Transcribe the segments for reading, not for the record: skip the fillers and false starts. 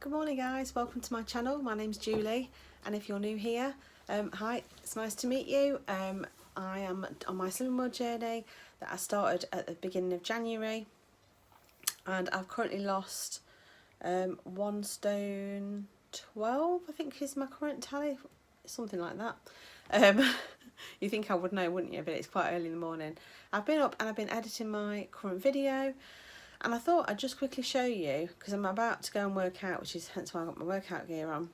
Good morning guys, welcome to my channel. My name's Julie, and if you're new here, hi, it's nice to meet you. I am on my slimming world journey that I started at the beginning of January, and I've currently lost 1 stone 12, I think is my current tally, something like that. You think I would know, wouldn't you? But it's quite early in the morning. I've been up and I've been editing my current video. And I thought I'd just quickly show you, because I'm about to go and work out, which is hence why I've got my workout gear on,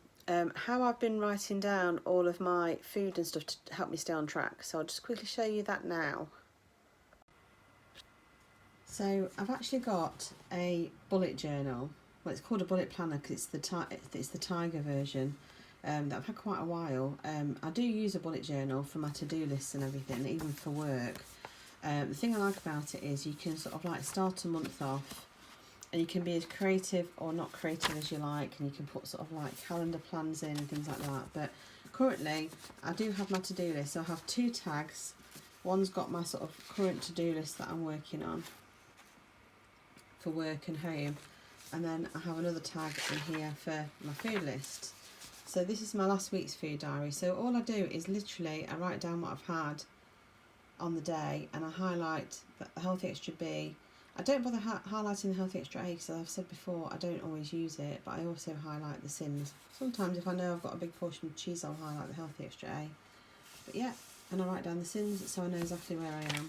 how I've been writing down all of my food and stuff to help me stay on track. So I'll just quickly show you that now. So I've actually got a bullet journal. Well, it's called a bullet planner because it's the Tiger version that I've had quite a while. I do use a bullet journal for my to-do lists and everything, even for work. The thing I like about it is you can sort of like start a month off and you can be as creative or not creative as you like, and you can put sort of like calendar plans in and things like that. But currently I do have my to-do list, so I have 2 tags. One's got my sort of current to-do list that I'm working on for work and home, and then I have another tag in here for my food list. So this is my last week's food diary. So all I do is literally I write down what I've had on the day, and I highlight the healthy extra B. I don't bother highlighting the healthy extra A because, as I've said before, I don't always use it, but I also highlight the sins. Sometimes if I know I've got a big portion of cheese, I'll highlight the healthy extra A. But yeah, and I write down the sins so I know exactly where I am.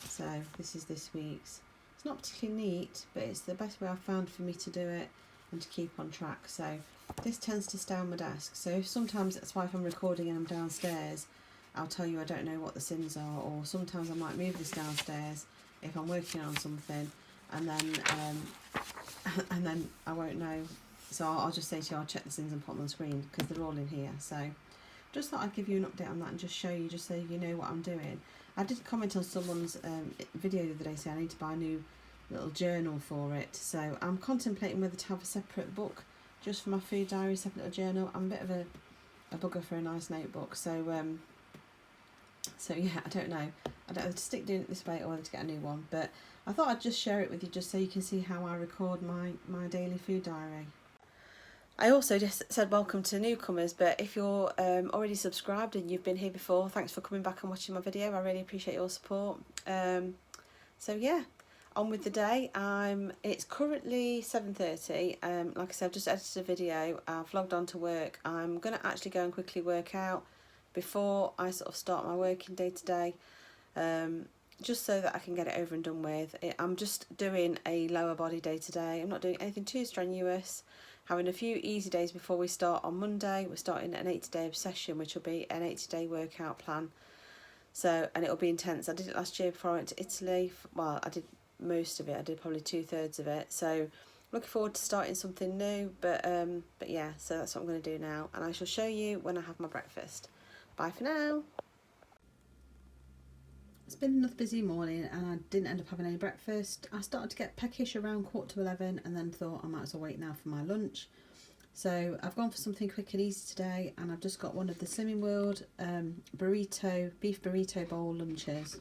So this is this week's. It's not particularly neat, but it's the best way I've found for me to do it and to keep on track. So this tends to stay on my desk. So sometimes that's why if I'm recording and I'm downstairs, I'll tell you I don't know what the sins are, or sometimes I might move this downstairs if I'm working on something, and then I won't know. So I'll just say to you, I'll check the sins and put them on the screen because they're all in here. So just thought I'd give you an update on that and just show you, just so you know what I'm doing. I did comment on someone's video the other day saying I need to buy a new little journal for it. So I'm contemplating whether to have a separate book just for my food diary, separate little journal. I'm a bit of a bugger for a nice notebook. So yeah, I don't know. I don't know whether to stick doing it this way or whether to get a new one. But I thought I'd just share it with you just so you can see how I record my daily food diary. I also just said welcome to newcomers, but if you're already subscribed and you've been here before, thanks for coming back and watching my video. I really appreciate your support. So yeah, on with the day. It's currently 7:30. Like I said, I've just edited a video. I've logged on to work. I'm going to actually go and quickly work out before I sort of start my working day today, just so that I can get it over and done with. I'm just doing a lower body day today. I'm not doing anything too strenuous, having a few easy days before we start on Monday. We're starting an 80-day obsession, which will be an 80-day workout plan. So, and it'll be intense. I did it last year before I went to Italy. Well, I did most of it. I did probably 2/3 of it. So looking forward to starting something new, but yeah, so that's what I'm going to do now, and I shall show you when I have my breakfast. Bye for now. It's been another busy morning and I didn't end up having any breakfast. I started to get peckish around 11:15 and then thought I might as well wait now for my lunch. So I've gone for something quick and easy today, and I've just got one of the Slimming World beef burrito bowl lunches.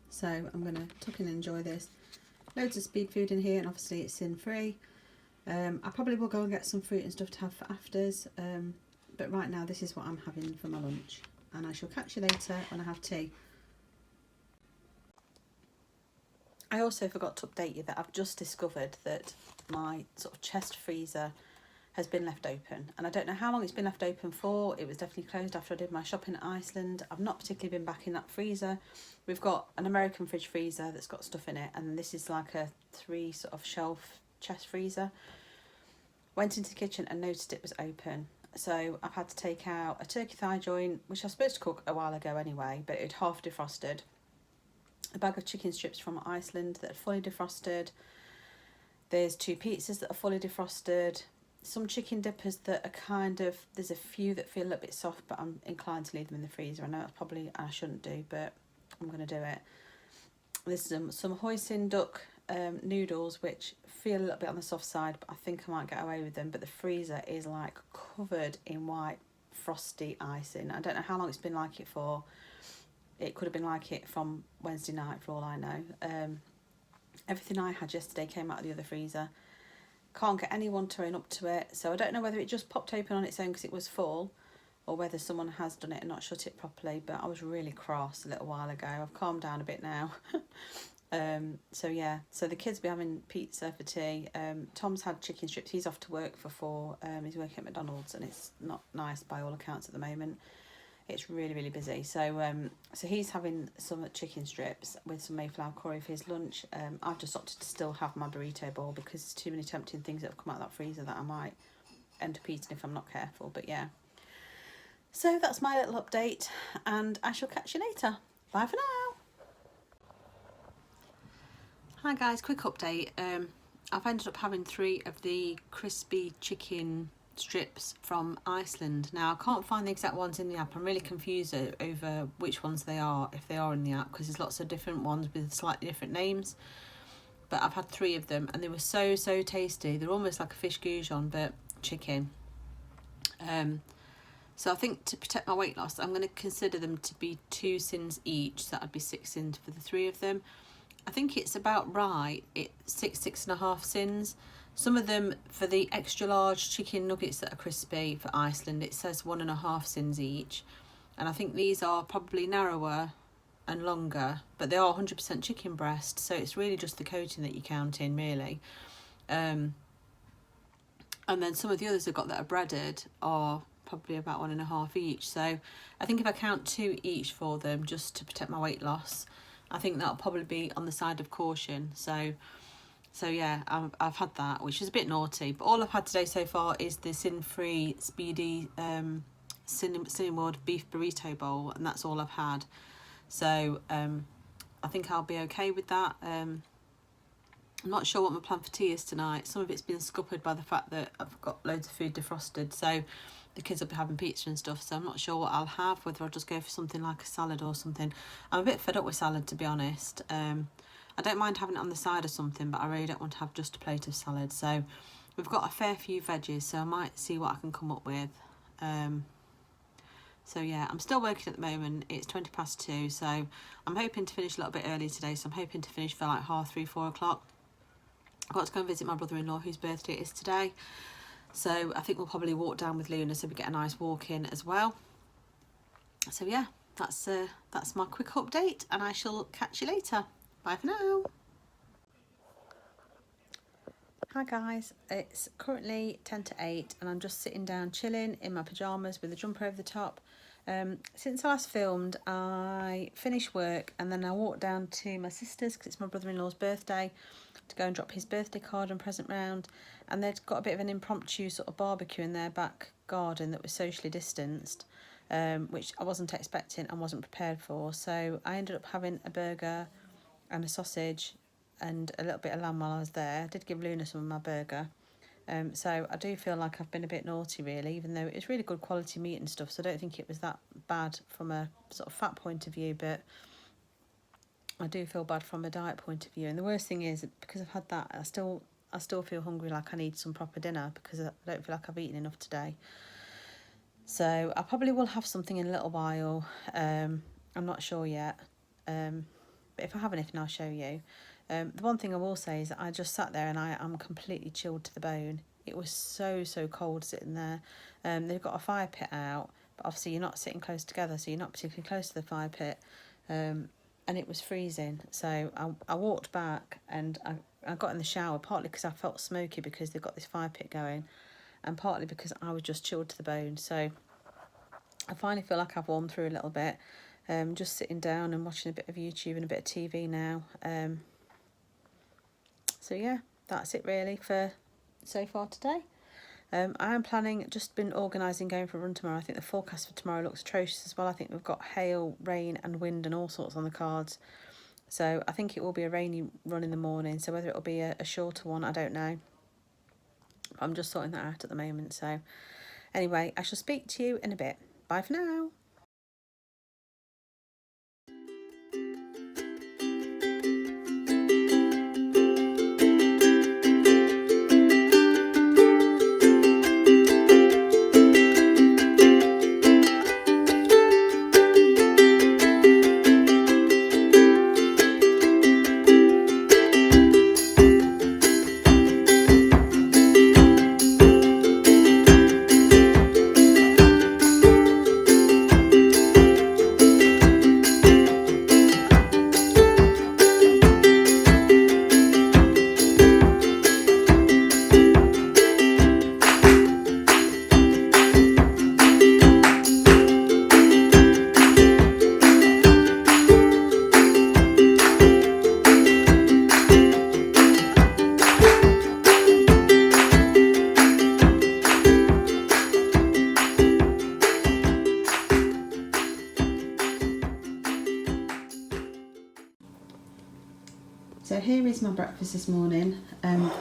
So I'm going to tuck in and enjoy this. Loads of speed food in here, and obviously it's sin free. I probably will go and get some fruit and stuff to have for afters. But right now this is what I'm having for my lunch, and I shall catch you later when I have tea. I also forgot to update you that I've just discovered that my sort of chest freezer has been left open, and I don't know how long it's been left open for. It was definitely closed after I did my shopping in Iceland. I've not particularly been back in that freezer. We've got an American fridge freezer that's got stuff in it, and this is like a 3 sort of shelf chest freezer. Went into the kitchen and noticed it was open. So I've had to take out a turkey thigh joint, which I was supposed to cook a while ago anyway, but it half defrosted. A bag of chicken strips from Iceland that are fully defrosted. There's 2 pizzas that are fully defrosted. Some chicken dippers that are kind of, there's a few that feel a little bit soft, but I'm inclined to leave them in the freezer. I know that's probably I shouldn't do, but I'm going to do it. There's some hoisin duck noodles, which feel a little bit on the soft side, but I think I might get away with them. But the freezer is like covered in white frosty icing. I don't know how long it's been like it for. It could have been like it from Wednesday night for all I know. Everything I had yesterday came out of the other freezer. Can't get anyone to run up to it, so I don't know whether it just popped open on its own because it was full, or whether someone has done it and not shut it properly. But I was really cross a little while ago. I've calmed down a bit now. So yeah, so the kids will be having pizza for tea. Tom's had chicken strips. He's off to work for 4. He's working at McDonald's, and it's not nice by all accounts at the moment. It's really, really busy. So so he's having some chicken strips with some Mayflower curry for his lunch. I've just opted to still have my burrito bowl because there's too many tempting things that have come out of that freezer that I might end up eating if I'm not careful. But yeah, so that's my little update, and I shall catch you later. Bye for now. Hi guys, quick update. I've ended up having 3 of the crispy chicken strips from Iceland. Now I can't find the exact ones in the app. I'm really confused over which ones they are, if they are in the app, because there's lots of different ones with slightly different names. But I've had 3 of them, and they were so tasty. They're almost like a fish goujon but chicken. So I think to protect my weight loss, I'm going to consider them to be 2 sins each, so that'd be 6 sins for the 3 of them. I think it's about right. It's 6.5 sins. Some of them, for the extra large chicken nuggets that are crispy for Iceland, it says 1.5 sins each. And I think these are probably narrower and longer, but they are 100% chicken breast, so it's really just the coating that you count in, really. And then some of the others I've got that are breaded are probably about 1.5 each. So I think if I count 2 each for them, just to protect my weight loss, I think that'll probably be on the side of caution. So yeah, I've had that, which is a bit naughty. But all I've had today so far is the sin-free, speedy Cinnamon beef burrito bowl, and that's all I've had. So I think I'll be okay with that. I'm not sure what my plan for tea is tonight. Some of it's been scuppered by the fact that I've got loads of food defrosted, so the kids will be having pizza and stuff, so I'm not sure what I'll have, whether I'll just go for something like a salad or something. I'm a bit fed up with salad, to be honest. I don't mind having it on the side of something, but I really don't want to have just a plate of salad. So we've got a fair few veggies, so I might see what I can come up with. So yeah, I'm still working at the moment. It's 2:20, so I'm hoping to finish a little bit early today. So I'm hoping to finish for like 3:30, 4 o'clock. I've got to go and visit my brother-in-law, whose birthday it is today. So I think we'll probably walk down with Luna, so we get a nice walk in as well. So yeah, that's my quick update, and I shall catch you later. Bye for now. Hi guys, it's currently 10 to 8 and I'm just sitting down chilling in my pyjamas with a jumper over the top. Since I last filmed, I finished work and then I walked down to my sister's because it's my brother-in-law's birthday, to go and drop his birthday card and present round, and they'd got a bit of an impromptu sort of barbecue in their back garden that was socially distanced, which I wasn't expecting and wasn't prepared for. So I ended up having a burger and a sausage and a little bit of lamb while I was there. I did give Luna some of my burger. So I do feel like I've been a bit naughty, really, even though it's really good quality meat and stuff, so I don't think it was that bad from a sort of fat point of view, but I do feel bad from a diet point of view. And the worst thing is, because I've had that, I still feel hungry, like I need some proper dinner, because I don't feel like I've eaten enough today. So I probably will have something in a little while. I'm not sure yet. But if I have anything, I'll show you. The one thing I will say is that I just sat there and I'm completely chilled to the bone. It was so cold sitting there. They've got a fire pit out, but obviously you're not sitting close together, so you're not particularly close to the fire pit. And it was freezing. So I walked back and I got in the shower, partly because I felt smoky because they've got this fire pit going, and partly because I was just chilled to the bone. So I finally feel like I've warmed through a little bit. Just sitting down and watching a bit of YouTube and a bit of TV now. So yeah, that's it really for so far today. I am planning, just been organising going for a run tomorrow. I think the forecast for tomorrow looks atrocious as well. I think we've got hail, rain and wind and all sorts on the cards. So I think it will be a rainy run in the morning. So whether it'll be a shorter one, I don't know. I'm just sorting that out at the moment. So anyway, I shall speak to you in a bit. Bye for now. breakfast this morning.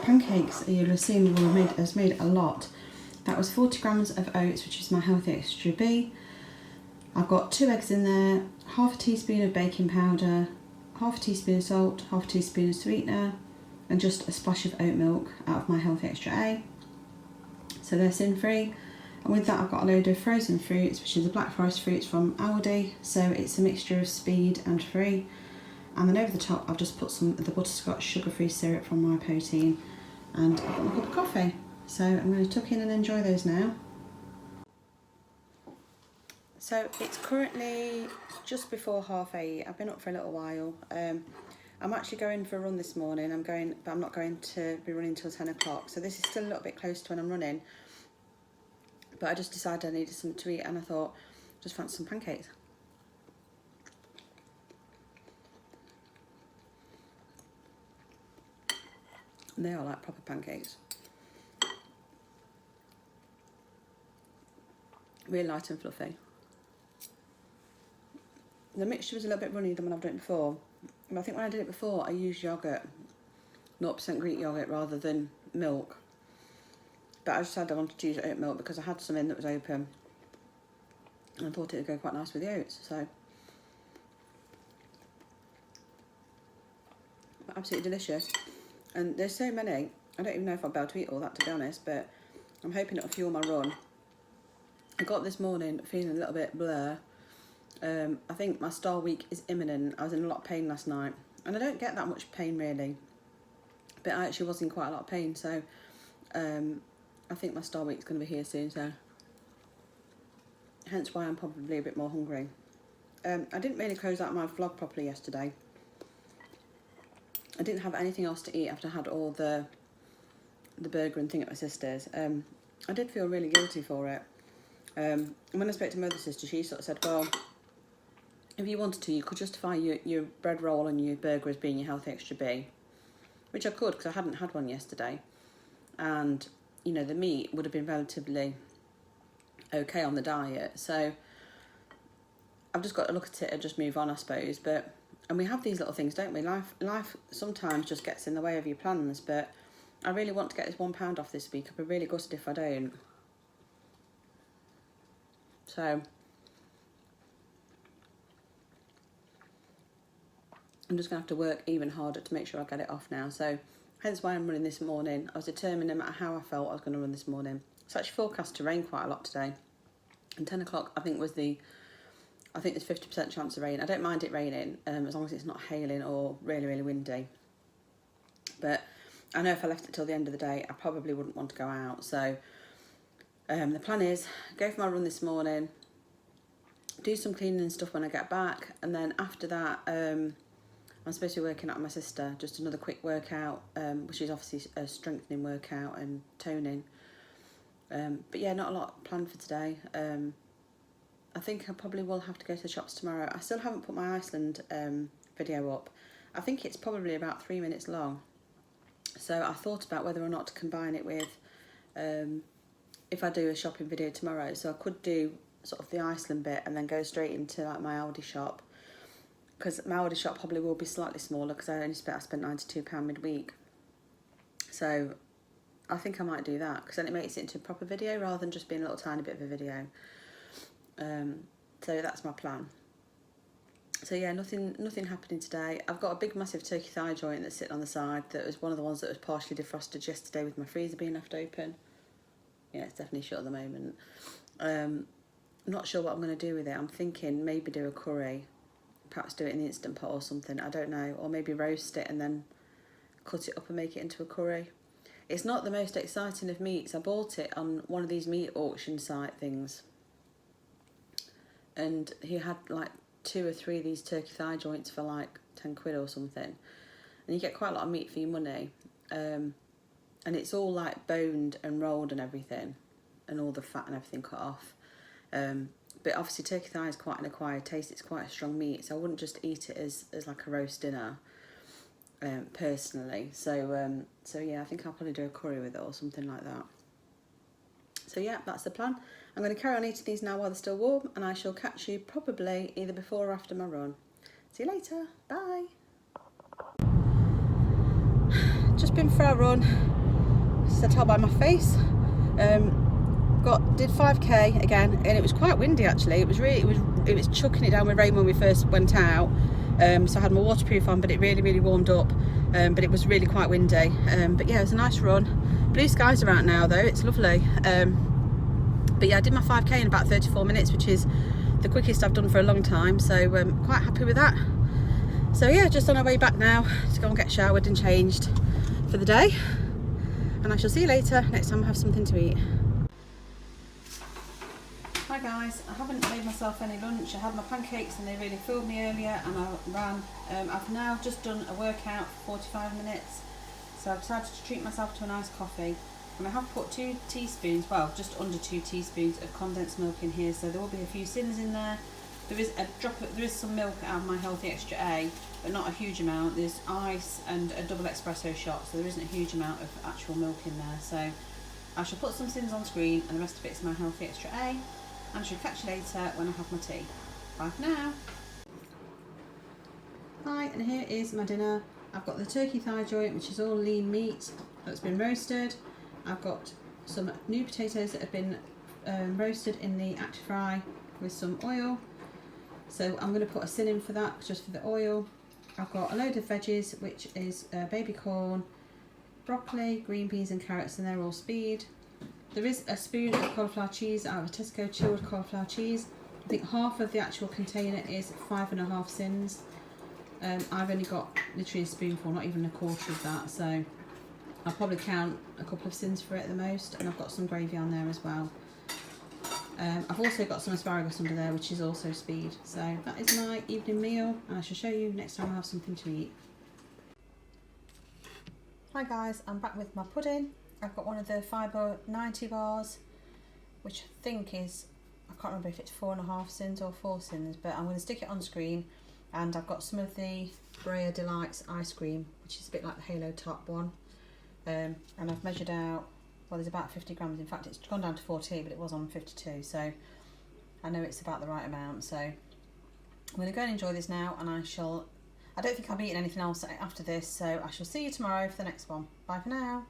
Pancakes, you'll have seen, has made a lot. That was 40 grams of oats, which is my healthy extra B. I've got 2 eggs in there, half a teaspoon of baking powder, half a teaspoon of salt, half a teaspoon of sweetener, and just a splash of oat milk out of my healthy extra A. So they're sin free. And with that I've got a load of frozen fruits, which is the black forest fruits from Aldi. So it's a mixture of speed and free. And then over the top I've just put some of the butterscotch sugar-free syrup from My Protein, and I've got my cup of coffee. So I'm going to tuck in and enjoy those now. So it's currently just before 8:30. I've been up for a little while. I'm actually going for a run this morning. But I'm not going to be running till 10 o'clock. So this is still a little bit close to when I'm running. But I just decided I needed something to eat, and I thought, just fancy some pancakes. And they are like proper pancakes. Really light and fluffy. The mixture was a little bit runnier than when I've done it before. But I think when I did it before, I used yogurt, 0% Greek yogurt rather than milk. But I decided I wanted to use oat milk because I had some in that was open. And I thought it would go quite nice with the oats. So, absolutely delicious. And there's so many, I don't even know if I'll be able to eat all that, to be honest, but I'm hoping it'll fuel my run. I got up this morning feeling a little bit blur. I think my star week is imminent. I was in a lot of pain last night, and I don't get that much pain really, but I actually was in quite a lot of pain, so I think my star week's going to be here soon, so hence why I'm probably a bit more hungry. I didn't really close out my vlog properly yesterday. I didn't have anything else to eat after I had all the burger and thing at my sister's. I did feel really guilty for it. And when I spoke to my other sister, she sort of said, well, if you wanted to, you could justify your bread roll and your burger as being your healthy extra B, which I could because I hadn't had one yesterday. And, you know, the meat would have been relatively okay on the diet. So I've just got to look at it and just move on, I suppose. And we have these little things, don't we? Life sometimes just gets in the way of your plans, but I really want to get this £1 off this week. I'd be really gutted if I don't. So I'm just going to have to work even harder to make sure I get it off now. So hence why I'm running this morning. I was determined no matter how I felt I was going to run this morning. It's actually forecast to rain quite a lot today. And 10 o'clock I think there's 50% chance of rain. I don't mind it raining as long as it's not hailing or really, really windy. But I know if I left it till the end of the day, I probably wouldn't want to go out. So the plan is go for my run this morning, do some cleaning and stuff when I get back, and then after that I'm supposed to be working out with my sister, just another quick workout, which is obviously a strengthening workout and toning. But yeah, not a lot planned for today. I think I probably will have to go to the shops tomorrow. I still haven't put my Iceland video up. I think it's probably about 3 minutes long. So I thought about whether or not to combine it with if I do a shopping video tomorrow. So I could do sort of the Iceland bit and then go straight into like my Aldi shop, because my Aldi shop probably will be slightly smaller because I spent £92 midweek. So I think I might do that because then it makes it into a proper video rather than just being a little tiny bit of a video. So that's my plan. So yeah, nothing happening today. I've got a big massive turkey thigh joint that's sitting on the side. That was one of the ones that was partially defrosted yesterday with my freezer being left open. Yeah, it's definitely shut at the moment. I'm not sure what I'm going to do with it. I'm thinking maybe do a curry, perhaps do it in the Instant Pot or something, I don't know, or maybe roast it and then cut it up and make it into a curry. It's not the most exciting of meats. I bought it on one of these meat auction site things, and he had like 2 or 3 of these turkey thigh joints for like 10 quid or something, and you get quite a lot of meat for your money, and it's all like boned and rolled and everything, and all the fat and everything cut off. But obviously turkey thigh is quite an acquired taste. It's quite a strong meat, so I wouldn't just eat it as like a roast dinner, personally. So yeah, I think I'll probably do a curry with it or something like that. So yeah, that's the plan. I'm going to carry on eating these now while they're still warm, and I shall catch you probably either before or after my run. See you later. Bye. just been for a run, as I tell by my face. Did 5k again, and it was quite windy actually. It was chucking it down with rain when we first went out. So I had my waterproof on, but it really warmed up. But it was really quite windy. But yeah, it was a nice run. Blue skies are out now though, it's lovely. But yeah, I did my 5k in about 34 minutes, which is the quickest I've done for a long time. So quite happy with that. So yeah, just on our way back now to go and get showered and changed for the day. And I shall see you later, next time I have something to eat. Hi guys, I haven't made myself any lunch. I had my pancakes and they really filled me earlier and I ran. I've now just done a workout for 45 minutes. So I've decided to treat myself to a nice coffee. And I have put 2 teaspoons, well just under 2 teaspoons of condensed milk in here. So there will be a few sins in there. There is some milk out of my Healthy Extra A, but not a huge amount. There's ice and a double espresso shot, so there isn't a huge amount of actual milk in there. So I shall put some sins on screen and the rest of it's my Healthy Extra A. And I shall catch you later when I have my tea. Bye for now. Hi, and here is my dinner. I've got the turkey thigh joint, which is all lean meat that's been roasted. I've got some new potatoes that have been roasted in the Actifry with some oil. So I'm going to put a sin in for that, just for the oil. I've got a load of veggies, which is baby corn, broccoli, green beans and carrots, and they're all speed. There is a spoon of cauliflower cheese out of a Tesco chilled cauliflower cheese. I think half of the actual container is 5.5 sins. I've only got literally a spoonful, not even a quarter of that, so I'll probably count a couple of sins for it at the most. And I've got some gravy on there as well. I've also got some asparagus under there, which is also speed. So that is my evening meal, and I shall show you next time I have something to eat. Hi guys, I'm back with my pudding. I've got one of the Fibre 90 bars, which I think is, I can't remember if it's 4.5 sins or 4 sins, but I'm going to stick it on screen. And I've got some of the Brea Delights ice cream, which is a bit like the Halo Top one. And I've measured out, well, there's about 50 grams. In fact, it's gone down to 40, but it was on 52. So I know it's about the right amount. So I'm going to go and enjoy this now, and I don't think I'll be eating anything else after this. So I shall see you tomorrow for the next one. Bye for now.